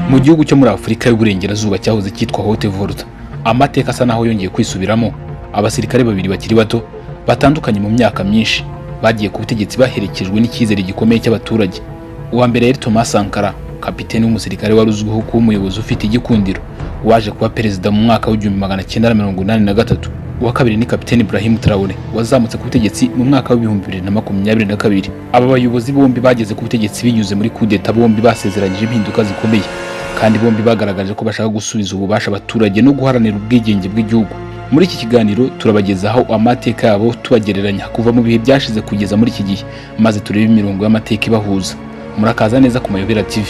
Mu gihugu cyo muri Afurika y'Uburengerazuba cyahoze cyitwa Haute-Volta, amateka asa naho yongeye kwisubiramo. Abasirikare babiri bakiri bato batandukanye mu myaka myinshi bagiye ku butegetsi baherekejwe n'icyizere gikomeye cy'abaturage. Uwa mbere yari Thomas Sankara, kapiteni w'umusirikare wari uzwiho kuba umuyobozi ufite igikundiro, waje kuba perezida mu mwaka w'1983. Uwa kabiri ni kapiteni Ibrahim Traoré, wazamutse ku butegetsi mu mwaka w'2022. Aba bayobozi bombi bageze ku butegetsi binyuze muri coup d'etat, bombi basezeranyije impinduka zikomeye, kandi bombi bagaragaje ko bashaka gusubiza ububasha abaturage no guharanira ubwigenge bw'igihugu. Muri iki kiganiro turabagezaho amateka yabo, tubagereranya kuva mu bihe byashize kugeza muri iki gihe, maze turebe imirongo y'amateka ibahuza. Murakaza neza ku Mayobera TV.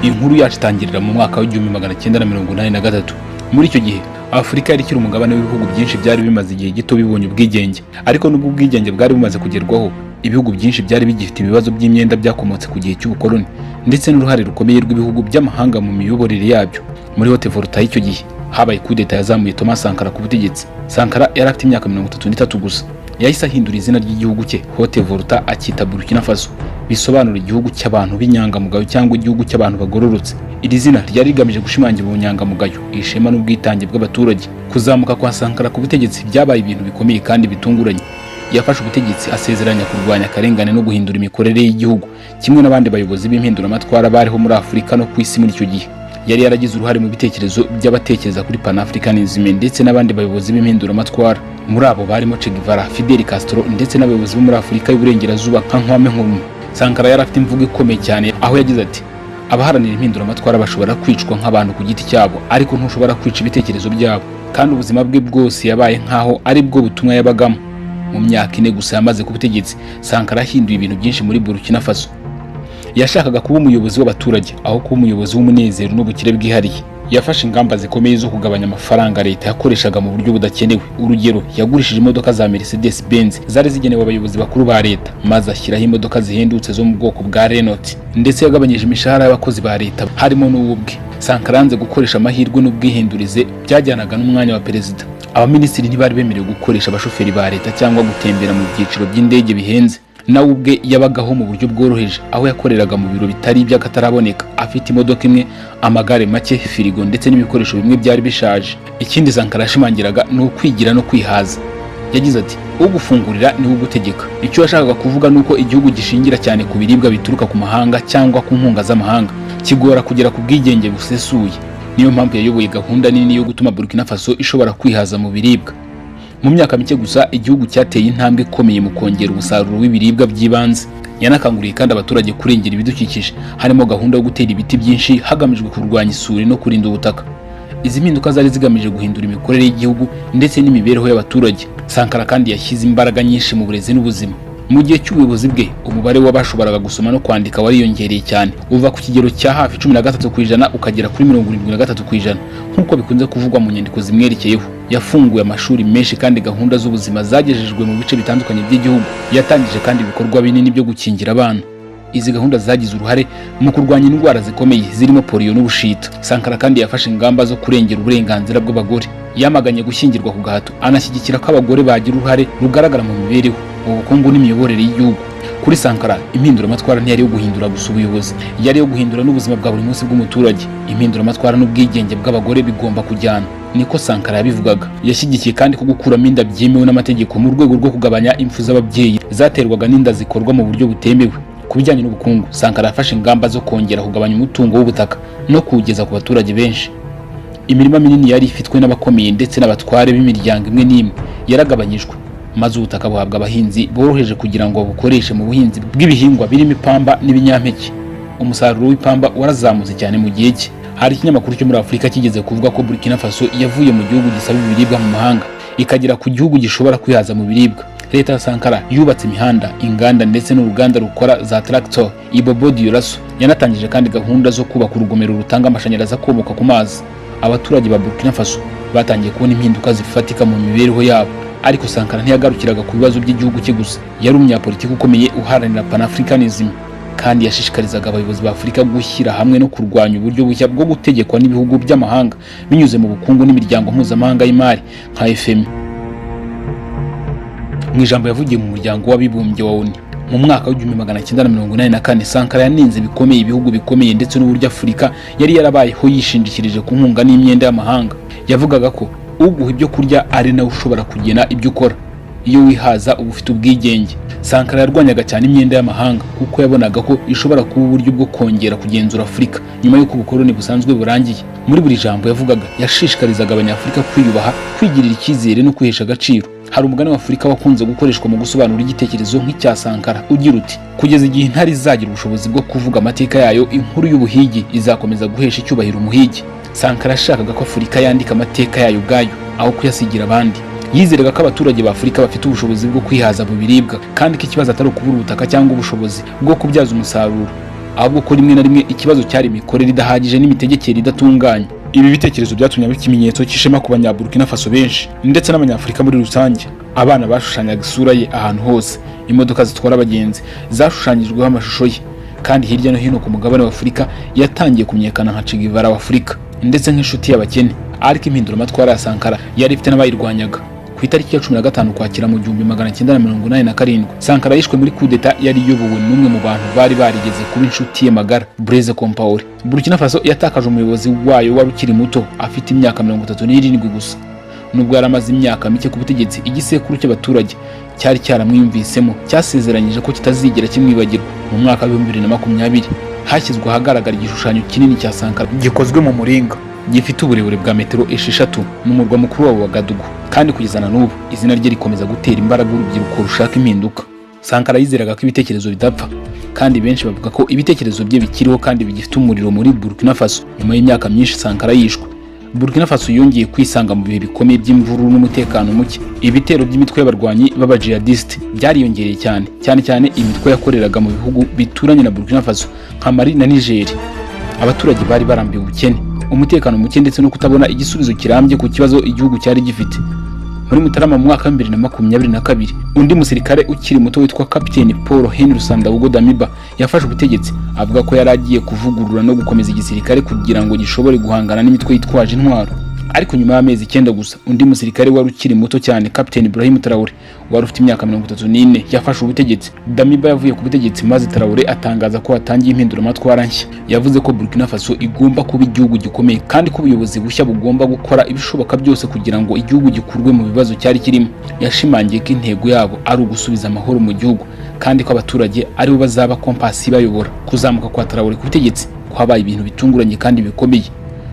Inkuru yacu itangirira mu mwaka w'1983. Muri icyo gihe Afurika yari ikiri umugabane w'ibihugu byinshi byari bimaze igihe gito bibonye ubwigenge, ariko nubwo ubwigenge bwari bumaze kugerwaho, ibihugu byinshi byari bigifite ibibazo by'imyenda byakomotse ku gihe cy'ubukoloni, ndetse n'uruhare rukomeye rw'ibihugu by'amahanga mu miyoborere yabyo. Muri Haute-Volta y'icyo gihe habaye coup d'etat yazamuye Thomas Sankara ku butegetsi. Sankara yari afite imyaka 33 gusa. Yahise ahindura izina ry'igihugu cye Haute-Volta akita Burkina Faso, bisobanura igihugu cy'abantu b'inyangamugayo cyangwa igihugu cy'abantu bagororotse. Iri zina ryari rigamije gushimangira ubunyangamugayo, ishema n'ubwitange bw'abaturage. Kuzamuka kwa Sankara ku butegetsi byabaye ibintu bikomeye kandi bitunguranye. Yafashe ubutegetsi asezeranya kurwanya akarengane no guhindura imikorere y'igihugu, kimwe n'abandi bayobozi b'impinduramatwara bariho muri Afurika no ku isi muri icyo gihe. Yari yaragize uruhare mu bitekerezo by'abatekereza kuri Pan-Africanism ndetse n'abandi bayobozi b'impinduramatwara. Muri abo barimo Che Guevara, Fidel Castro ndetse n'abayobozi bo muri Afurika y'Uburengerazuba nka Kwame Nkrumah. Sankara yari afite imvugo ikomeye cyane, aho yagize ati: abaharanira impinduramatwara bashobora kwicwa nk'abantu ku giti cyabo, ariko ntushobora kwica ibitekerezo byabo. Kandi ubuzima bwe bwose yabaye nkaho ari bwo butumwa yabagamo. Mu myaka 4 gusa yamaze ku butegetsi, Sankara yahinduye ibintu byinshi muri Burkina Faso. Yashakaga kuba umuyobozi w'abaturage aho kuba umuyobozi w'umunezero n'ubukire bwihariye. Yafashe ingamba zikomeye zo kugabanya amafaranga leta yakoreshaga mu buryo budakenewe. Urugero, yagurishije imodoka za Mercedes Benz zari zigenewe abayobozi bakuru ba leta, maze ashyiraho imodoka zihendutse zo mu bwoko bwa Renault, ndetse yagabanyije imishahara y'abakozi ba leta harimo n'uw'ubwe. Sankara yanze gukoresha amahirwe n'ubwihindurize byajyanaga n'umwanya wa perezida. Abaminisitiri ntibari bemerewe gukoresha abashoferi ba leta cyangwa gutembera mu byiciro by'indege bihenze. Nawe ubwe yabagaho mu buryo bworoheje, aho yakoreraga mu biro bitari iby'akataraboneka, afite imodoka imwe, amagare make, firigo ndetse n'ibikoresho bimwe byari bishaje. Ikindi Sankara yashimangiraga ni ukwigira no kwihaza. Yagize ati: ugufungurira ni ugutegeka. Icyo yashakaga kuvuga nuko igihugu gishingira cyane ku biribwa bituruka ku mahanga cyangwa ku nkunga z'amahanga, kigora kugera ku bwigenge busesuye. Niyo mpamvu yayoboye gahunda nini yo gutuma Burkina Faso ishobora kwihaza mu biribwa. Mu myaka mike gusa igihugu cyateye intambwe ikomeye mu kongera umusaruro w'ibiribwa by'ibanze. Yanakanguriye kandi abaturage kurengera ibidukikije, harimo gahunda yo gutera ibiti byinshi hagamijwe kurwanya isuri no kurinda ubutaka. Izi mpinduka zari zigamije guhindura imikorere y'igihugu ndetse n'imibereho y'abaturage. Sankara kandi yashyize imbaraga nyinshi mu burezi n'ubuzima. Mu gihe cy'ubuyobozi bwe, umubare w'abashoboraga gusoma no kwandika wariyongereye cyane, uva ku kigero cya hafi 13% ukagera kuri 73%, nk'uko bikunze kuvugwa mu nyandiko zimwerekeyeho. Yafunguye amashuri menshi kandi gahunda z'ubuzima zagejejwe mu bice bitandukanye by'igihugu. Yatangije kandi ibikorwa binini byo gukingira abana. Izi gahunda zagize uruhare mu kurwanya indwara zikomeye zirimo polio n'ubushita. Sankara kandi yafashe ingamba zo kurengera uburenganzira bw'abagore. Yamaganye gushyingirwa ku gahato, anashyigikira ko abagore bagira uruhare rugaragara mu mibereho, ubukungu n'imiyoborere y'igihugu. Kuri Sankara, impinduramatwara ntiyari yo guhindura gusa ubuyobozi, yari yo guhindura n'ubuzima bwa buri munsi bw'umuturage. Impinduramatwara n'ubwigenge bw'abagore bigomba kujyana, niko Sankara yabivugaga. Yashyigikiye kandi ko gukuramo inda byemewe n'amategeko mu rwego rwo kugabanya impfu z'ababyeyi zaterwaga n'inda zikorwa mu buryo butemewe. Ku bijyanye n'ubukungu, Sankara yafashe ingamba zo kongera kugabanya umutungo w'ubutaka no kuwugeza ku baturage benshi. Imirima minini yari ifitwe n'abakomeye ndetse n'abatware b'imiryango imwe n'imwe yaragabanyijwe, maze ubutaka buhabwa abahinzi boroheje kugira ngo babukoreshe mu buhinzi bw'ibihingwa birimo ipamba n'ibinyampeke. Umusaruro w'ipamba warazamutse cyane mu gihe cye. Hari ikinyamakuru cyo muri Afurika kigeze kuvuga ko Burkina Faso yavuye mu gihugu gisaba ibiribwa mu mahanga ikagera ku gihugu gishobora kwihaza mu biribwa. Leta ya Sankara yubatse imihanda, inganda ndetse n'uruganda rukora za tractor Ibobo Dioulasso. Yanatangije kandi gahunda zo kubaka urugomero rutanga amashanyarazi akomoka ku mazi. Abaturage ba Burkina Faso batangiye kubona impinduka zifatika mu mibereho yabo. Ariko Sankara ntiyagarukiraga ku bibazo by'igihugu cye gusa. Yari umunyapolitiki ukomeye uharanira Pan-Africanism, kandi yashishikarizaga abayobozi ba Afurika gushyira hamwe no kurwanya uburyo bushya bwo gutegekwa n'ibihugu by'amahanga binyuze mu bukungu n'imiryango mpuzamahanga y'imari nka FMI. mu ijambo yavugiye mu muryango w'abibumbye wa ONU mu mwaka w'1984, Sankara yanenze bikomeye ibihugu bikomeye ndetse n'uburyo Afurika yari yarabayeho yishingikirije ku nkunga n'imyenda y'amahanga. Yavugaga ko uguha ibyo kurya ari nawe ushobora kugena ibyo ukora. Iyo wihaza uba ufite ubwigenge. Sankara yarwanyaga cyane imyenda y'amahanga kuko yabonaga ko ishobora kuba uburyo bwo kongera kugenzura Afurika nyuma y'uko ubukoloni busanzwe burangiye. Muri buri jambo yavugaga yashishikarizaga abanyafurika kwiyubaha, kwigirira icyizere no kwihesha agaciro. Hari umugani wa Afurika wakunze gukoreshwa mu gusobanura igitekerezo nk'icya Sankara ugira uti: kugeza igihe intare izagira ubushobozi bwo kuvuga amateka yayo, inkuru y'ubuhigi izakomeza guhesha icyubahiro umuhigi. Sankara yashakaga ko Afurika yandika amateka yayo ubwayo aho kuyasigira abandi. Yizeraga ko abaturage ba Afurika bafite ubushobozi bwo kwihaza mu biribwa, kandi ko ikibazo atari ukubura ubutaka cyangwa ubushobozi bwo kubyaza umusaruro, ahubwo ko rimwe na rimwe ikibazo cyari imikorere idahagije n'imitegekere idatunganye. Ibi bitekerezo byatumye aba ikimenyetso cy'ishema ku banyaburkina Faso benshi ndetse n'abanyafurika muri rusange. Abana bashushanyaga isura ye ahantu hose, imodoka zitwara abagenzi zashushanyijweho amashusho ye, kandi hirya no hino ku mugabane wa Afurika yatangiye kumenyekana nka Che Guevara wa Afurika ndetse nk'inshuti y'abakene. Ariko impinduramatwara ya Sankara yari ifite n'abayirwanyaga. Ku itariki ya 15 Ukwakira mu 1987, Sankara yishwe muri coup d'etat yari iyobowe n'umwe mu bantu bari barigeze kuba inshuti ye magara, Blaise Compaoré. Burkina Faso yatakaje umuyobozi wayo wari ukiri muto afite imyaka 37 gusa. Nubwo yari amaze imyaka mike ku butegetsi, igisekuru cy'abaturage cyari cyaramwiyumvisemo, cyasezeranyije ko kitazigera kimwibagirwa. Mu mwaka wa 2020 hashyizwe ahagaragara igishushanyo kinini cya Sankara gikozwe mu muringa, gifite uburebure bwa metero 6 mu murwa mukuru wa Ouagadougou, kandi kugeza na n'ubu izina rye rikomeza gutera imbaraga urubyiruko rushaka impinduka. Sankara yizeraga ko ibitekerezo bidapfa, kandi benshi bavuga ko ibitekerezo bye bikiriho kandi bigifite umuriro muri Burkina Faso. Nyuma y'imyaka myinshi Sankara yishwe, Burkina Faso yongeye kwisanga mu bihe bikomeye by'imvururu n'umutekano muke. Ibitero by'imitwe y'abarwanyi b'abajihadiste byariyongereye cyane imitwe yakoreraga mu bihugu bituranye na Burkina Faso nka Mali na Niger. Abaturage bari barambiwe ubukene, umutekano muke ndetse no kutabona igisubizo kirambye ku kibazo igihugu cyari gifite. Muri Mutarama mu mwaka wa 2022, undi musirikare ukiri muto witwa Kapiteni Paul Henry Sandaogo Damiba yafashe ubutegetsi, avuga ko yari agiye kuvugurura no gukomeza igisirikare kugira ngo gishobore guhangana n'imitwe yitwaje intwaro. Ariko nyuma y'amezi 9 gusa, undi musirikare wari ukiri muto cyane, Kapiteni Ibrahim Traoré, wari ufite imyaka 34 yafashe ubutegetsi. Damiba yavuye ku butegetsi maze Traoré atangaza ko atangiye impinduramatwara nshya. Yavuze ko Burkina Faso igomba kuba igihugu gikomeye, kandi ko ubuyobozi bushya bugomba gukora ibishoboka byose kugira ngo igihugu gikurwe mu bibazo cyari kirimo. Yashimangiye ko intego yabo ari ugusubiza amahoro mu gihugu, kandi ko abaturage ari bo bazaba kompasi bayobora. Kuzamuka kwa Traoré ku butegetsi kwabaye ibintu bitunguranye kandi bikomeye.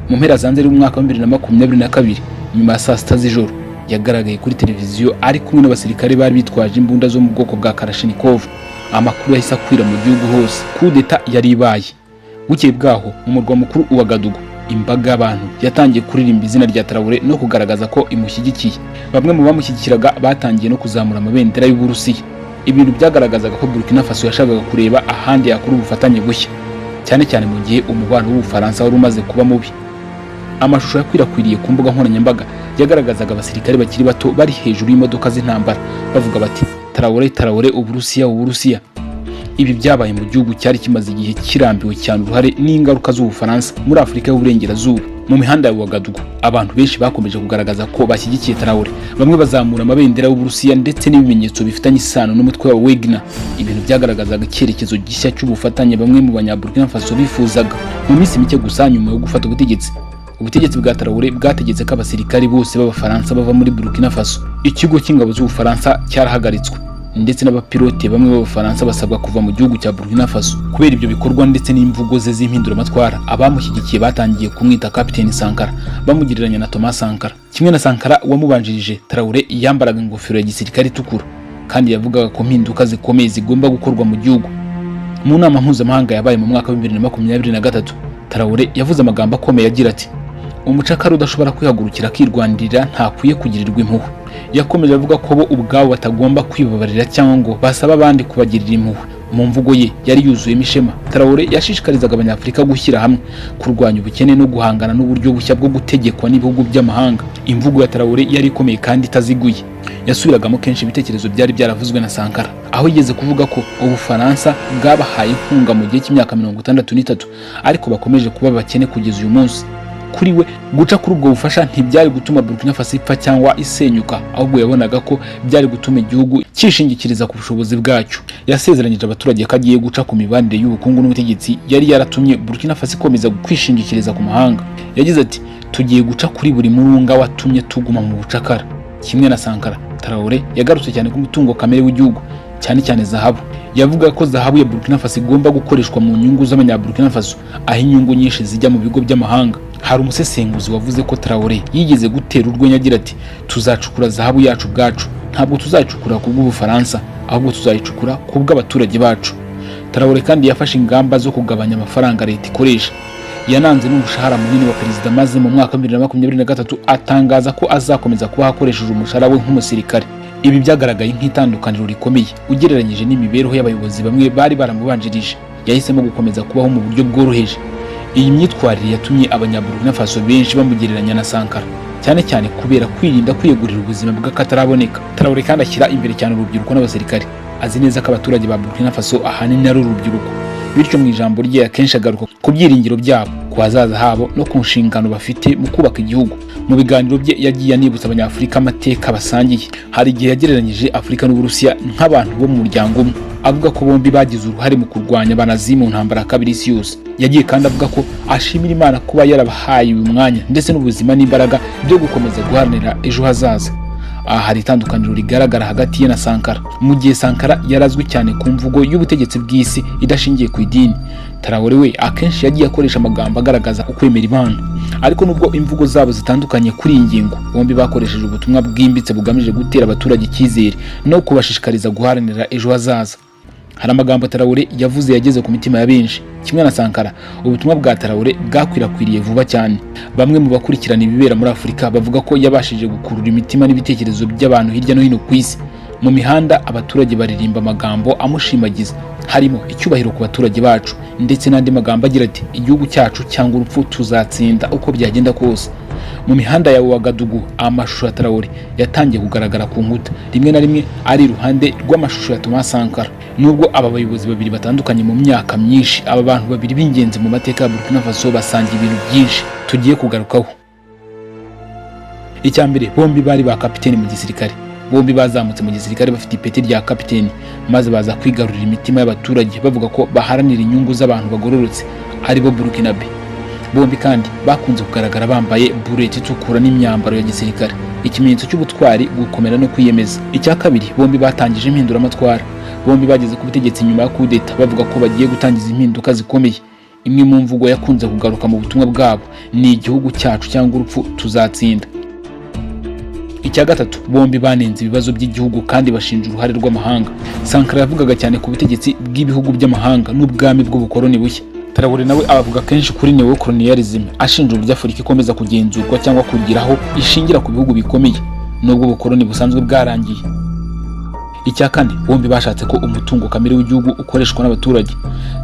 Mu mpera za Nzeri mu mwaka wa 2022, nyuma ya saa sita z'ijoro, yagaragaye kuri televiziyo ari kumwe n'abasirikare bari bitwaje imbunda zo mu bwoko bwa Kalashnikov. Amakuru yahise akwira mu gihugu hose. Coup d'etat yari ibaye. Bukeye bwaho mu murwa mukuru Ouagadougou, imbaga y'abantu yatangiye kuririmba izina rya Traoré no kugaragaza ko imushyigikiye. Bamwe mu bamushyigikiraga batangiye no kuzamura amabendera y'Uburusiya. Ibintu byagaragazaga ko Burkina Faso yashakaga kureba ahandi yakura ubufatanye bushya, cyane mu gihe umubano w'Ubufaransa wari umaze kuba mubi. Amashusho yakwirakwiriye ku mbuga nkoranyambaga yagaragazaga abasirikare bakiri bato bari hejuru y'imodoka z'intambara bavuga bati: Traoré, Uburusiya. Ibi byabaye mu gihugu cyari kimaze igihe kirambiwe cyane uruhare n'ingaruka z'Ubufaransa muri Afurika y'Uburengerazuba. Mu mihanda ya Ouagadougou, abantu benshi bakomeje kugaragaza ko bashyigikiye Traoré. Bamwe bazamura amabendera y'Uburusiya ndetse n'ibimenyetso bifitanye isano n'umutwe wa Wagner. Ibintu byagaragazaga icyerekezo gishya cy'ubufatanye bamwe mu banyaburkina Faso bifuzaga. Mu minsi mike gusa nyuma yo gufata ubutegetsi bwa Traoré bwategetse ko abasirikari bose b'Abafaransa bava muri Burkina Faso. Ikigo cy'ingabo z'Ubufaransa cyarahagaritswe, ndetse n'abapilote bamwe b'Abafaransa basabwa kuva mu gihugu cya Burkina Faso. Kubera ibyo bikorwa ndetse n'imvugo ze z'impinduramatwara, abamushyigikiye batangiye kumwita Kapiteni Sankara, bamugereranya na Thomas Sankara. Kimwe na Sankara wamubanjirije, Traoré yambaraga ingofero ya gisirikare itukura, kandi yavugaga ko impinduka zikomeye zigomba gukorwa mu gihugu. Mu nama mpuzamahanga yabaye mu mwaka wa 2023, Traoré yavuze amagambo akomeye agira ati: umucakara udashobora kwihagurukira akirwanirira ntakwiye kugirirwa impuhwe. Yakomeje avuga ko bo ubwabo batagomba kwibabarira cyangwa ngo basaba abandi kubagirira impuhwe. Mu mvugo ye yari yuzuyemo ishema. Traoré yashishikarizaga abanyafurika gushyira hamwe, kurwanya ubukene no guhangana n'uburyo bushya bwo gutegekwa n'ibihugu by'amahanga. Imvugo ya Traoré yari ikomeye kandi itaziguye. Yasubiragamo kenshi ibitekerezo byari byaravuzwe na Sankara, aho yigeze kuvuga ko Ubufaransa bwabahaye inkunga mu gihe cy'imyaka 63, ariko bakomeje kuba bakene kugeza uyu munsi. kuri we guca kuri ubwo bufasha ntibyari gutuma Burkina Faso ipfa cyangwa isenyuka, ahubwo yabonaga ko byari gutuma igihugu cyishingikiriza ku bushobozi bwacyo. Yasezeranyije abaturage ko agiye guca ku mibanire y'ubukungu n'ubutegetsi yari yaratumye Burkina Faso ikomeza kwishingikiriza ku mahanga. Yagize ati tugiye guca kuri buri murunga watumye tuguma mu bucakara. Kimwe na Sankara, Traoré yagarutse cyane ku mutungo kamere w'igihugu, cyane cyane zahabu. Yavuga ko zahabu ya Burkina Faso igomba gukoreshwa mu nyungu z'abanyaburkina Faso, aho inyungu nyinshi zijya mu bigo by'amahanga. Hari umusesenguzi wavuze ko Traoré yigeze gutera urwenya agira ati tuzacukura zahabu yacu bwacu, ntabwo tuzacukura ku bw'Ubufaransa, ahubwo tuzayicukura ku bw'abaturage bacu. Traoré kandi yafashe ingamba zo kugabanya amafaranga leta ikoresha. Yananze n'umushahara munini wa perezida, maze mu mwaka 2023 atangaza ko azakomeza kuba hakoresheje umushahara we nk'umusirikare. Ibi byagaragaye nk'itandukaniro rikomeye ugereranyije n'imibereho y'abayobozi bamwe bari baramubanjirije. Yahisemo gukomeza kubaho mu buryo bworoheje. Iyi myitwarire yatumye abanyaburkina Faso benshi bamugereranya na Sankara, cyane cyane kubera kwirinda kwiyegurira ubuzima bw'akataraboneka. Traoré kandi ashyira imbere cyane urubyiruko n'abasirikare. Azi neza ko abaturage ba Burkina Faso ahanini ari urubyiruko, bityo mu ijambo rye akenshi agaruka ku byiringiro byabo, ku hazaza habo no ku nshingano bafite mu kubaka igihugu. Mu biganiro bye yagiye anibutsa abanyafurika amateka basangiye. Hari igihe yagereranyije Afurika n'Uburusiya nk'abantu bo mu muryango umwe, avuga ko bombi bagize uruhare mu kurwanya abanazi mu ntambara ya kabiri y'isi yose. Yagiye kandi avuga ko ashimira Imana kuba yarabahaye uyu mwanya ndetse n'ubuzima n'imbaraga byo gukomeza guharanira ejo hazaza. Aha hari itandukaniro rigaragara hagati ye na Sankara. Mu gihe Sankara yarazwi cyane ku mvugo y'ubutegetsi bw'isi idashingiye ku idini, Traoré we akenshi yagiye akoresha amagambo agaragaza ukwemera Imana. Ariko nubwo imvugo zabo zitandukanye kuri iyi ngingo, bombi bakoresheje ubutumwa bwimbitse bugamije gutera abaturage icyizere no kubashishikariza guharanira ejo hazaza. Hari amagambo Traoré yavuze yageze ku mitima ya benshi. Kimwe na Sankara, ubutumwa bwa Traoré bwakwirakwiriye vuba cyane. Bamwe mu bakurikirana ibibera muri Afurika bavuga ko yabashije gukurura imitima n'ibitekerezo by'abantu hirya no hino ku isi. Mu mihanda abaturage baririmba amagambo amushimagiza, harimo icyubahiro ku baturage bacu ndetse n'andi magambo agira ati igihugu cyacu cyangwa urupfu tuzatsinda uko byagenda kose. Mu mihanda ya Ouagadougou amashusho ya Traoré yatangiye kugaragara ku nkuta, rimwe na rimwe ari iruhande rw'amashusho ya Thomas Sankara. Nubwo aba bayobozi babiri batandukanye mu myaka myinshi, aba bantu babiri b'ingenzi mu mateka ya Burkina Faso basangiye ibintu byinshi tugiye kugarukaho. Icyambere, bombi bari ba kapiteni mu gisirikare. Bombi bazamutse mu gisirikare bafite ipeti rya kapiteni, maze baza kwigarurira imitima y'abaturage bavuga ko baharanira inyungu z'abantu bagororotse, ari bo Burkinabe. Bombi kandi bakunze kugaragara bambaye bureti itukura n'imyambaro ya gisirikare, ikimenyetso cy'ubutwari, gukomera no kwiyemeza. Icya kabiri, bombi batangije impinduramatwara. Bombi bageze ku butegetsi nyuma ya kudeta bavuga ko bagiye gutangiza impinduka zikomeye. Imwe mu mvugo yakunze kugaruka mu butumwa bwabo ni igihugu cyacu cyangwa urupfu tuzatsinda. Icya gatatu, bombi banenze ibibazo by'igihugu kandi bashinja uruhare rw'amahanga. Sankara yavugaga cyane ku butegetsi bw'ibihugu by'amahanga n'ubwami bw'ubukoloni bushya. Traoré nawe abavuga kenshi kuri neocolonialism, ashinja uburyo Afurika ikomeza kugenzurwa cyangwa kugiraho ishingira ku bihugu bikomeye nubwo ubukoloni busanzwe bwarangiye. Icya kane, bombi bashatse ko umutungo kamere w'igihugu ukoreshwa n'abaturage.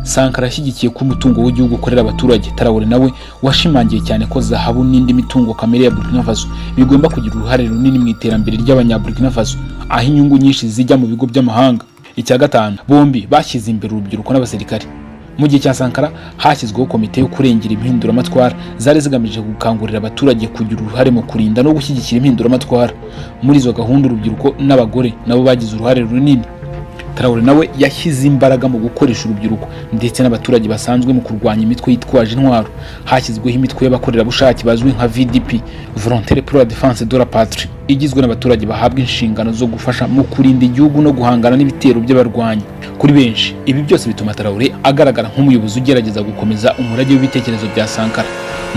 Sankara yashyigikiye ko umutungo w'igihugu ukorera abaturage. Traoré nawe washimangiye cyane ko zahabu n'indi mitungo kamere ya Burkina Faso bigomba kugira uruhare runini mu iterambere ry'abanyaburkina Faso, aho inyungu nyinshi zijya mu bigo by'amahanga. Icya gatanu, bombi bashyize imbere urubyiruko n'abasirikare. Mu gihe cya Sankara hashyizweho komite yo kurengera impinduramatwara zari zigamije gukangurira abaturage kugira uruhare mu kurinda no gushyigikira impinduramatwara. Muri izo gahunda urubyiruko n'abagore nabo bagize uruhare runini. Traoré nawe yashyize imbaraga mu gukoresha urubyiruko ndetse n'abaturage basanzwe mu kurwanya imitwe yitwaje intwaro. Hashyizweho imitwe y'abakorerabushake bazwi nka VDP, Volontaires pour la Défense de la Patrie, igizwe n'abaturage bahabwa inshingano zo gufasha mu kurinda igihugu no guhangana n'ibitero by'abarwanyi. Kuri benshi ibi byose bituma Traoré agaragara nk'umuyobozi ugerageza gukomeza umurage w'ibitekerezo bya Sankara.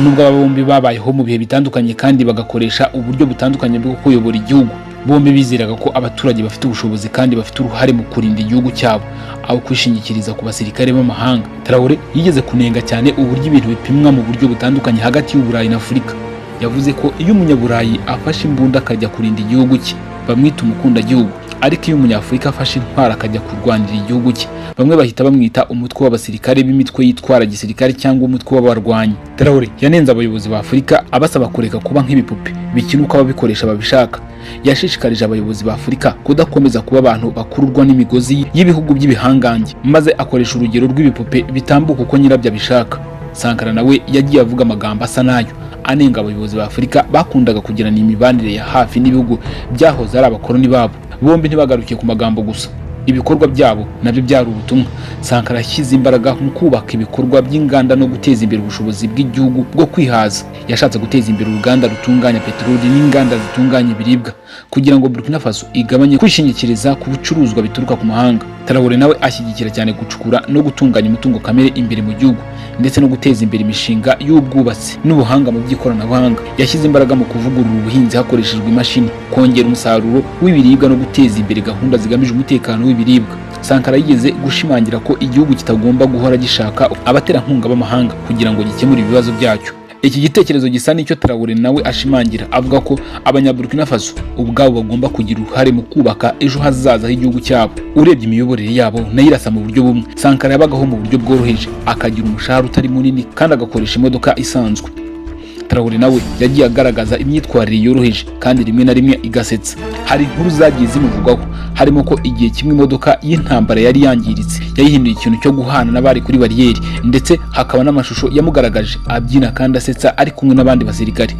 Nubwo aba bombi babayeho mu bihe bitandukanye kandi bagakoresha uburyo butandukanye bwo kuyobora igihugu, bombi bizeraga ko abaturage bafite ubushobozi kandi bafite uruhare mu kurinda igihugu cyabo aho kwishingikiriza ku basirikare b'amahanga. Traoré yigeze kunenga cyane uburyo ibintu bipimwa mu buryo butandukanye hagati y'Uburayi na Afurika. Yavuze ko iyo umunyaburayi afashe imbunda akajya kurinda igihugu cye bamwita umukundagihugu, ariko iyo umunyafurika afashe intwara akajya kurwanira igihugu cye bamwe bahita bamwita umutwe w'abasirikare b'imitwe yitwara gisirikare cyangwa umutwe w'abarwanyi. Traoré yanenze abayobozi ba Afurika abasaba kureka kuba nk'ibipupe bikina uko ababikoresha babishaka. Yashishikarije abayobozi ba Afurika kudakomeza kuba abantu bakururwa n'imigozi y'ibihugu by'ibihangange, maze akoresha urugero rw'ibipupe bitambuka uko nyirabyo abishaka. Sankara nawe yagiye avuga amagambo asa nayo, anenga abayobozi ba Afurika bakundaga kugirana imibanire ya hafi n'ibihugu byahoze ari abakoloni babo. Bombi ntibagarukiye ku magambo gusa, ibikorwa byabo nabyo byari ubutumwa. Sankara yashyize imbaraga mu kubaka ibikorwa by'inganda no guteza imbere ubushobozi bw'igihugu bwo kwihaza. Yashatse guteza imbere uruganda rutunganya peteroli n'inganda zitunganya ibiribwa kugira ngo Burkina Faso igabanye kwishingikiriza ku bicuruzwa bituruka ku mahanga. Traoré nawe ashyigikira cyane gucukura no gutunganya umutungo kamere imbere mu gihugu ndetse no guteza imbere imishinga y'ubwubatsi n'ubuhanga mu by'ikoranabuhanga. Yashyize imbaraga mu kuvugurura ubuhinzi hakoreshejwe imashini, kongera umusaruro w'ibiribwa no guteza imbere gahunda zigamije umutekano w'ibiribwa. Sankara yigeze gushimangira ko igihugu kitagomba guhora gishaka abaterankunga b'amahanga kugira ngo gikemure ibibazo byacyo. Iki gitekerezo gisa n'icyo Traoré nawe ashimangira, avuga ko abanyaburkina Faso ubwabo bagomba kugira uruhare mu kubaka ejo hazaza h'igihugu cyabo. Urebye imiyoborere yabo nayo irasa mu buryo bumwe. Sankara yabagaho mu buryo bworoheje, akagira umushahara utari munini kandi agakoresha imodoka isanzwe. Traoré nawe yagiye agaragaza imyitwarire yoroheje kandi rimwe na rimwe igasetsa. Hari inkuru zagiye zimuvugwaho, harimo ko igihe kimwe imodoka y'intambara yari yangiritse yayihinduye ikintu cyo guhana n'abari kuri bariyeri, ndetse hakaba n'amashusho yamugaragaje abyina kandi asetsa ari kumwe n'abandi basirikare.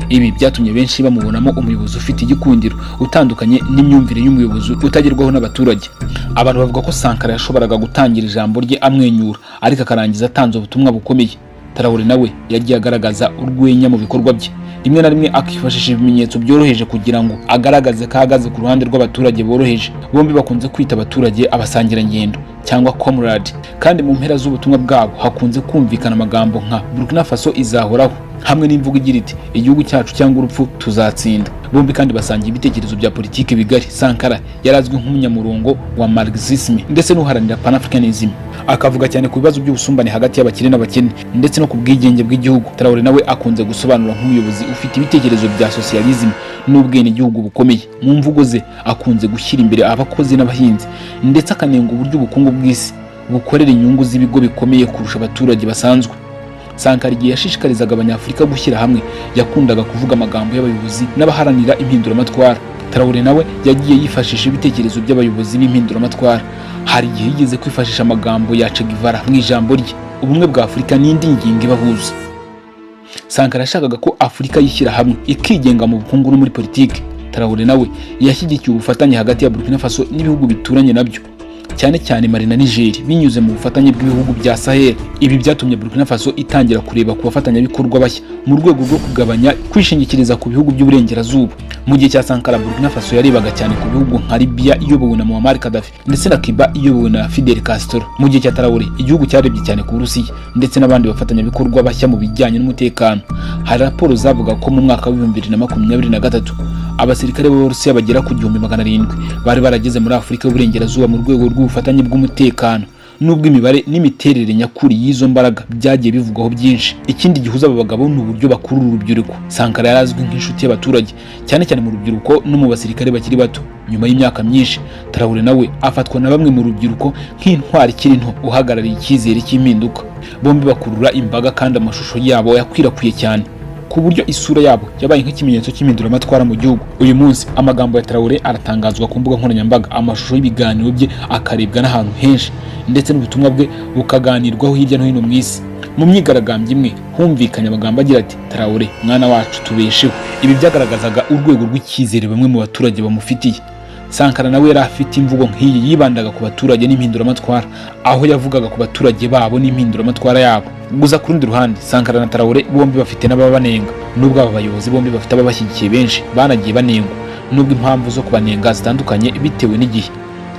Ibi byatumye benshi bamubonamo umuyobozi ufite igikundiro, utandukanye n'imyumvire y'umuyobozi utagerwaho n'abaturage. Abantu bavuga ko Sankara yashoboraga gutangira ijambo rye amwenyura ariko akarangiza atanze ubutumwa bukomeye. Traoré nawe yagiye agaragaza urwenya mu bikorwa bye, rimwe na rimwe akifashisha ibimenyetso byoroheje kugira ngo agaragaze ko ahagaze ku ruhande rw'abaturage boroheje. Bombi bakunze kwita abaturage abasangirangendo cyangwa comrade, kandi mu mpera z'ubutumwa bwabo hakunze kumvikana amagambo nka Burkina Faso izahoraho, hamwe n'imvugo igira iti igihugu cyacu cyangwa urupfu tuzatsinda. Bombi kandi basangiye ibitekerezo bya politiki bigari. Sankara yarazwi nk'umunyamurongo wa Marxisme ndetse n'uharanira Pan-Africanism, akavuga cyane ku bibazo by'ubusumbane hagati y'abakire n'abakene ndetse no ku bwigenge bw'igihugu. Traoré nawe akunze gusobanura nk'umuyobozi ufite ibitekerezo bya socialism n'ubwenegihugu bukomeye. Mu mvugo ze akunze gushyira imbere abakozi n'abahinzi ndetse akanenga uburyo ubukungu bw'isi bukorera inyungu z'ibigo bikomeye kurusha abaturage basanzwe. Sankara igihe yashishikarizaga Abanyafurika gushyira hamwe, yakundaga kuvuga amagambo y'abayobozi n'abaharanira impinduramatwara. Traoré nawe yagiye yifashisha ibitekerezo by'abayobozi b'impinduramatwara. Hari igihe yigeze kwifashisha amagambo ya Che Guevara mu ijambo rye ubumwe bwa Afurika n'indi ngingo ibahuza. Sankara yashakaga ko Afurika yishyira hamwe ikigenga mu bukungu no muri politiki. Traoré nawe yashyigikiye ubufatanye hagati ya Burkina Faso n'ibihugu bituranye nabyo, cyane cyane Mali na Niger, binyuze mu bufatanye bw'ibihugu bya Sahel. Ibi byatumye Burkina Faso itangira kureba ku bafatanyabikorwa bashya mu rwego rwo kugabanya kwishingikiriza ku bihugu by'uburengerazuba. Mu gihe cya Sankara, Burkina Faso yarebaga cyane ku bihugu nka Libya iyobowe na Muammar Gaddafi ndetse na Cuba iyobowe na Fidel Castro. Mu gihe cya Traoré, igihugu cyarebye cyane ku Burusiya ndetse n'abandi bafatanyabikorwa bashya mu bijyanye n'umutekano. Hari raporo zavuga ko mu mwaka wa 2023 abasirikare b'Uburusiya bagera ku 1700 bari barageze muri Afurika y'uburengerazuba mu rwego rw'ubufatanye bw'umutekano. Nubwo imibare n'imiterere nyakuri y'izo mbaraga byagiye bivugwaho byinshi, ikindi gihuza aba bagabo ni uburyo bakurura urubyiruko. Sankara yarazwi nk'inshuti y'abaturage, cyane cyane mu rubyiruko no mu basirikare bakiri bato. Nyuma y'imyaka myinshi, Traoré nawe afatwa na bamwe mu rubyiruko nk'intwari ikiri nto uhagarariye icyizere cy'impinduka. Bombi bakurura imbaga kandi amashusho yabo yakwirakwiye cyane ku buryo isura yabo yabaye nk'ikimenyetso cy'impinduramatwara mu gihugu. Uyu munsi amagambo ya Traoré aratangazwa ku mbuga nkoranyambaga, amashusho y'ibiganiro bye akarebwa n'ahantu henshi ndetse n'ubutumwa bwe bukaganirwaho hirya no hino mu isi. Mu myigaragambyo imwe humvikanye amagambo agira ati Traoré mwana wacu tubesheho. Ibi byagaragazaga urwego rw'icyizere bamwe mu baturage bamufitiye. Sankara nawe yari afite imvugo nk'iyi, yibandaga ku baturage n'impinduramatwara, aho yavugaga ku baturage babo n'impinduramatwara yabo. Guza ku rundi ruhande, Sankara na Traoré bombi bafite n'ababanenga. Nubwo aba bayobozi bombi bafite ababashyigikiye benshi, banagiye banengwa, nubwo impamvu zo kubanenga zitandukanye bitewe n'igihe.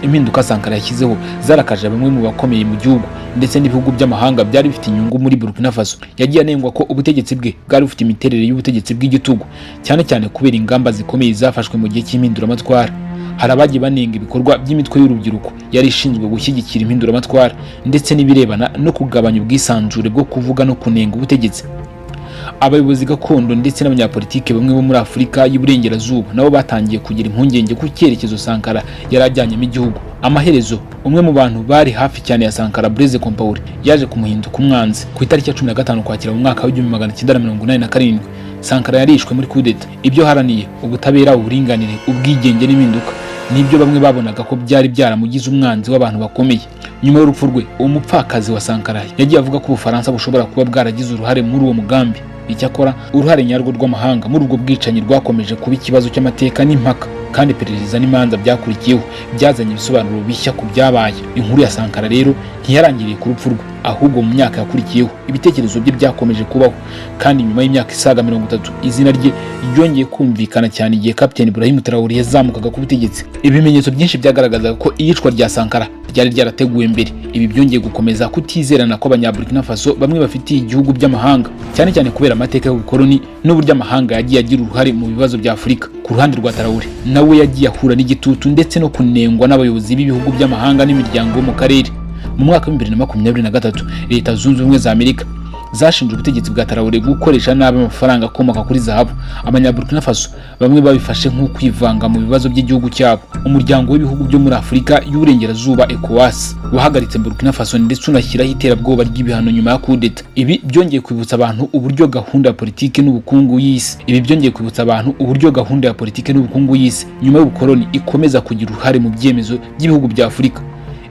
Impinduka Sankara yashyizeho zarakaje bamwe mu bakomeye mu gihugu ndetse n'ibihugu by'amahanga byari bifite inyungu muri Burkina Faso. Yagiye anengwa ko ubutegetsi bwe bwari bufite imiterere y'ubutegetsi bw'igitugu, cyane cyane kubera ingamba zikomeye zafashwe mu gihe cy'impinduramatwara. Hari abagiye banenga ibikorwa by'imitwe y'urubyiruko yari ishinzwe gushyigikira impinduramatwara ndetse n'ibirebana no kugabanya ubwisanzure bwo kuvuga no kunenga ubutegetsi. Abayobozi gakondo ndetse n'abanyapolitike bamwe bo muri Afurika y'uburengerazuba nabo batangiye kugira impungenge ku cyerekezo Sankara yarajyanyemo igihugu. Amaherezo, umwe mu bantu bari hafi cyane ya Sankara, Blaise Compaoré, yaje kumuhinduka umwanzi. Ku itariki ya 15 Ukwakira mu mwaka wa 1987, Sankara yarishwe muri coup d'etat. Ibyo haraniye ubutabera, uburinganire, ubwigenge n'impinduka nibyo bamwe babonaga ko byari byaramugize umwanzi w'abantu bakomeye. Nyuma y'urupfu rwe, umupfakazi wa Sankara yagiye avuga ko Ubufaransa bushobora kuba bwaragize uruhare muri uwo mugambi. Icyakora uruhare nyarwo rw'amahanga muri ubwo bwicanyi rwakomeje kuba ikibazo cy'amateka n'impaka, kandi iperereza n'imanza byakurikiyeho byazanye ibisobanuro bishya ku byabaye. Inkuru ya Sankara rero ntiyarangiriye ku rupfu rwe, ahubwo mu myaka yakurikiyeho ibitekerezo bye byakomeje kubaho, kandi nyuma y'imyaka isaga 30 izina rye ryongeye kumvikana cyane igihe Kapiteni Ibrahim Traoré yazamukaga ku butegetsi. Ibimenyetso byinshi byagaragazaga ko iyicwa rya Sankara ryari ryarateguwe mbere. Ibi byongeye gukomeza kutizerana ko Abanyaburkina Faso bamwe bafitiye igihugu by'amahanga, cyane cyane kubera amateka y'ubukoloni n'uburyo amahanga yagiye agira uruhare mu bibazo bya Afurika. Ku ruhande rwa Traoré nawe yagiye ahura n'igitutu ndetse no kunengwa n'abayobozi b'ibihugu by'amahanga n'imiryango yo mu karere. Mu mwaka wa 2023 Leta Zunze Ubumwe za Amerika zashinje ubutegetsi bwa Traoré gukoresha nabi amafaranga akomoka kuri zahabu. Abanyaburkina Faso bamwe babifashe nko kwivanga mu bibazo by'igihugu cyabo. Umuryango w'ibihugu byo muri Afurika y'Uburengerazuba ECOWAS wahagaritse Burkina Faso ndetse unashyiraho iterabwoba ry'ibihano nyuma ya kudeta. Ibi byongeye kwibutsa abantu uburyo gahunda ya politiki n'ubukungu y'isi nyuma y'ubukoloni ikomeza kugira uruhare mu byemezo by'ibihugu bya Afurika.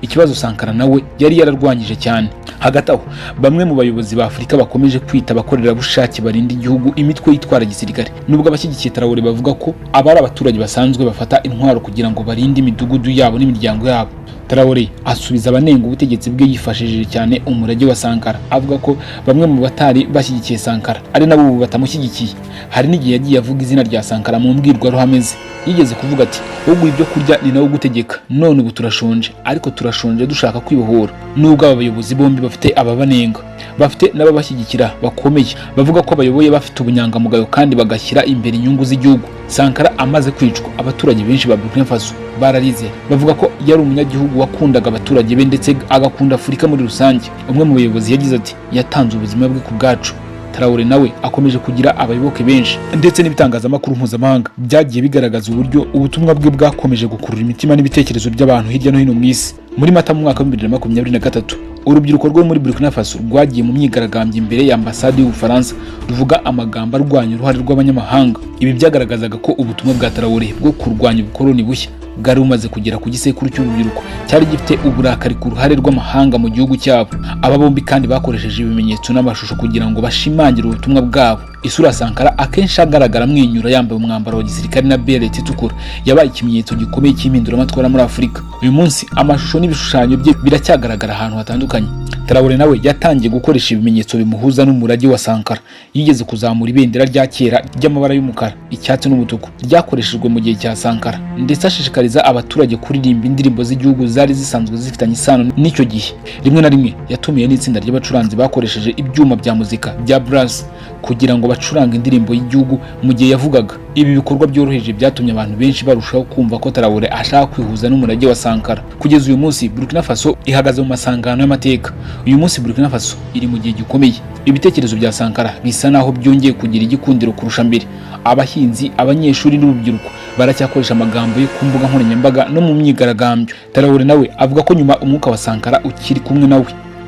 Ikibazo Sankara nawe yari yararwanyije cyane. Hagati aho bamwe mu bayobozi ba Afurika bakomeje kwita abakorera bushake barinda igihugu imitwe yitwara gisirikare, nubwo abashyigikiye Traoré bavuga ko abari abaturage basanzwe bafata intwaro kugira ngo barinde imidugudu yabo n'imiryango yabo. Traoré asubiza abanenga ubutegetsi bwe yifashishije cyane umurage wa Sankara, avuga ko bamwe mu batari bashyigikiye Sankara ari nabo batamushyigikiye. Hari n'igihe yagiye avuga izina rya Sankara mu mbwirwaruhame ze. Yigeze kuvuga ati, "Uguha ibyo kurya ni nawe gutegeka, none ubu turashonje, ariko turashonje dushaka kwibohora." Nubwo aba bayobozi bombi bafite ababanenga, bafite n'ababashyigikira bakomeye bavuga ko abayoboye bafite ubunyangamugayo kandi bagashyira imbere inyungu z'igihugu. Sankara amaze kwicwa, abaturage benshi ba Burkina Faso bararize, bavuga ko yari umunyagihugu wakundaga abaturage be ndetse agakunda Afurika muri rusange. Umwe mu bayobozi yagize ati, "Yatanze ubuzima bwe ku bwacu." Traoré nawe akomeje kugira abayoboke benshi, ndetse n'ibitangazamakuru mpuzamahanga byagiye bigaragaza uburyo ubutumwa bwe bwakomeje gukurura imitima n'ibitekerezo by'abantu hirya no hino mu isi. Muri Mata mu mwaka wa 2023 urubyiruko rwo muri Burkina Faso rwagiye mu myigaragambyo imbere ya ambasade y'Ubufaransa ruvuga amagambo arwanya uruhare rw'abanyamahanga. Ibi byagaragazaga ko ubutumwa bwa Traoré bwo kurwanya ubukoloni bushya bwari bumaze kugera ku gisekuru cy'urubyiruko cyari gifite uburakari ku ruhare rw'amahanga mu gihugu cyabo. Aba bombi kandi bakoresheje ibimenyetso n'amashusho kugira ngo bashimangire ubutumwa bwabo. Isura Sankara akenshi agaragara amwenyura yambaye umwambaro wa gisirikare na beret itukura yabaye ikimenyetso gikomeye cy'impinduramatwara muri Afurika. Uyu munsi amashusho n'ibishushanyo bye biracyagaragara ahantu hatandukanye. Traoré nawe yatangiye gukoresha ibimenyetso bimuhuza n'umurage wa Sankara. Yigeze kuzamura ibendera rya kera ry'amabara y'umukara, icyatsi n'umutuku ryakoreshejwe mu gihe cya Sankara, ndetse ashishikariza abaturage kuririmba indirimbo z'igihugu zari zisanzwe zifitanye isano n'icyo gihe. Rimwe na rimwe yatumiye n'itsinda ry'abacuranzi bakoresheje ibyuma bya muzika bya brass kugira ngo bacuranga indirimbo y'igihugu mu gihe yavugaga. Ibi bikorwa byoroheje byatumye abantu benshi barushaho kumva ko Traoré ashaka kwihuza n'umurage wa Sankara. Kugeza uyu munsi Burkina Faso ihagaze mu masangano y'amateka. Uyu munsi Burkina Faso iri mu gihe gikomeye. Ibitekerezo bya Sankara bisa naho byongeye kugira igikundiro kurusha mbere. Abahinzi, abanyeshuri n'urubyiruko baracyakoresha amagambo yo ku mbuga nkoranyambaga no mu myigaragambyo. Traoré nawe avuga ko nyuma umwuka wa Sankara ukiri kumwe nawe,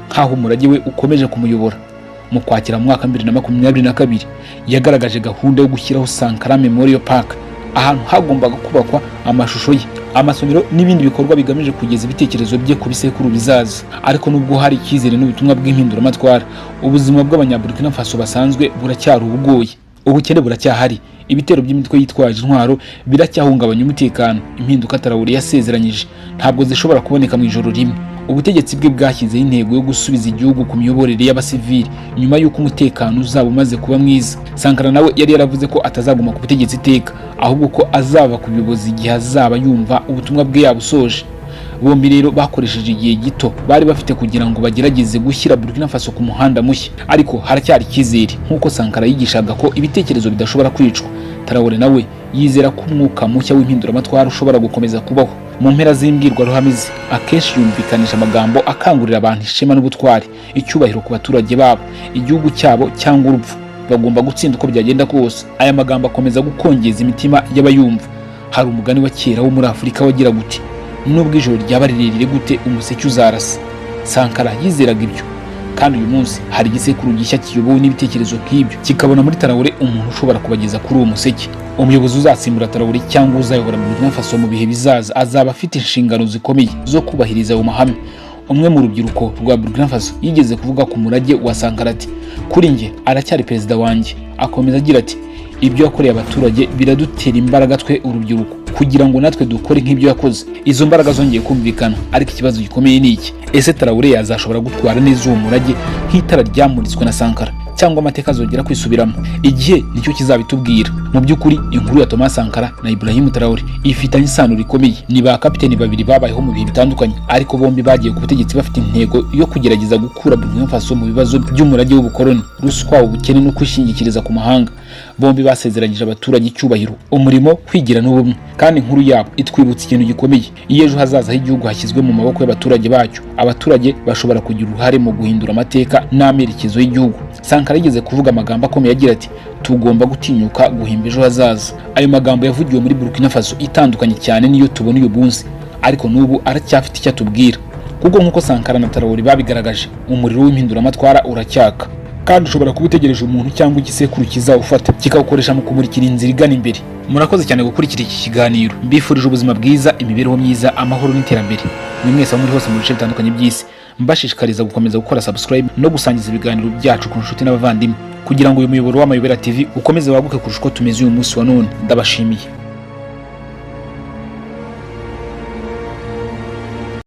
nkaho umurage we ukomeje kumuyobora. Mu Kwakira mu mwaka 2022 yagaragaje gahunda yo gushyiraho Sankara Memorial Park, ahantu hagombaga kubakwa amashusho ye, amasomero n'ibindi bikorwa bigamije kugeza ibitekerezo bye ku bisekuru bizaza. Ariko nubwo hari icyizere n'ubutumwa bw'impinduramatwara, ubuzima bw'Abanyaburkina Faso basanzwe buracyari ubugoye. Ubukene buracyahari, ibitero by'imitwe yitwaje intwaro biracyahungabanya umutekano. Impinduka Traoré yasezeranyije ntabwo zishobora kuboneka mu ijoro rimwe. Ubutegetsi bwe bwashyizeho intego yo gusubiza igihugu ku miyoborere y'abasivili nyuma y'uko umutekano uzaba umaze kuba mwiza. Sankara nawe yari yaravuze ko atazaguma ku butegetsi iteka, ahubwo ko azaba ku buyobozi igihe azaba yumva ubutumwa bwe yabusoje. Bombi rero bakoresheje igihe gito bari bafite kugira ngo bagerageze gushyira Burkina Faso ku muhanda mushya, ariko haracyari icyizere. Nk'uko Sankara yigishaga ko ibitekerezo bidashobora kwicwa, Traoré nawe yizera ko umwuka mushya w'impinduramatwara ushobora gukomeza kubaho. Mu mpera z'imbwirwaruhame ze akenshi yumvikanisha amagambo akangurira abantu ishema n'ubutwari, icyubahiro ku baturage babo, igihugu cyabo cyangwa urupfu. Bagomba gutsinda uko byagenda kose. Aya magambo akomeza gukongeza imitima y'abayumva. Hari umugani wa kera wo muri Afurika wagira gute, nubwo ijoro ryaba rirerire gute umuseke uzarasa. Sankara yizeraga ibyo, kandi uyu munsi hari igisekuru gishya kiyobowe n'ibitekerezo nk'ibyo kikabona muri Traoré umuntu ushobora kubageza kuri uwo museke. Umuyobozi uzasimbura Traoré cyangwa uzayobora Burkina Faso mu bihe bizaza azaba afite inshingano zikomeye zo kubahiriza ayo mahame. umwe mu rubyiruko rwa Burkina Faso yigeze kuvuga ku murage wa Sankara ati kuri njye aracyari perezida wanjye. Akomeza agira ati ibyo yakoreye abaturage biradutera imbaraga twe urubyiruko kugira ngo natwe dukore nk'ibyo yakoze. Izo mbaraga zongeye kumvikana, ariko ikibazo gikomeye ni iki: ese Traoré yazashobora gutwara neza uwo murage nk'itara ryamuritswe na Sankara, cyangwa amateka azongera kwisubiramo? Igihe nicyo kizabitubwira. Mu by'ukuri inkuru ya Thomas Sankara na Ibrahim Traoré ifitanye isano rikomeye. Ni ba kapiteni babiri babayeho mu bihe bitandukanye, ariko bombi bagiye ku butegetsi bafite intego yo kugerageza gukura Burkina Faso mu bibazo by'umurage w'ubukoloni, ruswa, ubukene no kwishingikiriza ku mahanga. Bombi basezeranyije abaturage icyubahiro, umurimo, kwigira n'ubumwe. Kandi inkuru yabo itwibutsa ikintu gikomeye: iyo ejo hazaza h'igihugu hashyizwe mu maboko y'abaturage bacyo, abaturage bashobora kugira uruhare mu guhindura amateka n'amerekezo y'igihugu. Sankara yigeze kuvuga amagambo akomeye agira ati tugomba gutinyuka guhimba ejo hazaza. Ayo magambo yavugiwe muri Burkina Faso itandukanye cyane niyo tubona uyu munsi, ariko n'ubu aracyafite icyo atubwira, kuko nk'uko Sankara na Traoré babigaragaje, umuriro w'impinduramatwara uracyaka, kandi ushobora kuba utegereje umuntu cyangwa igisekuru kizawufata kikawukoresha mu kumurikira inzira igana imbere. Murakoze cyane gukurikira iki kiganiro. Mbifurije ubuzima bwiza, imibereho myiza, amahoro n'iterambere ni mwese muri hose mu bice bitandukanye by'isi. Mbashishikariza gukomeza gukora subscribe no gusangiza ibiganiro byacu ku nshuti n'abavandimwe, kugira ngo uyu muyoboro w'Amayobera TV ukomeze waguke kurusha uko tumeze uyu munsi wa none. Ndabashimiye.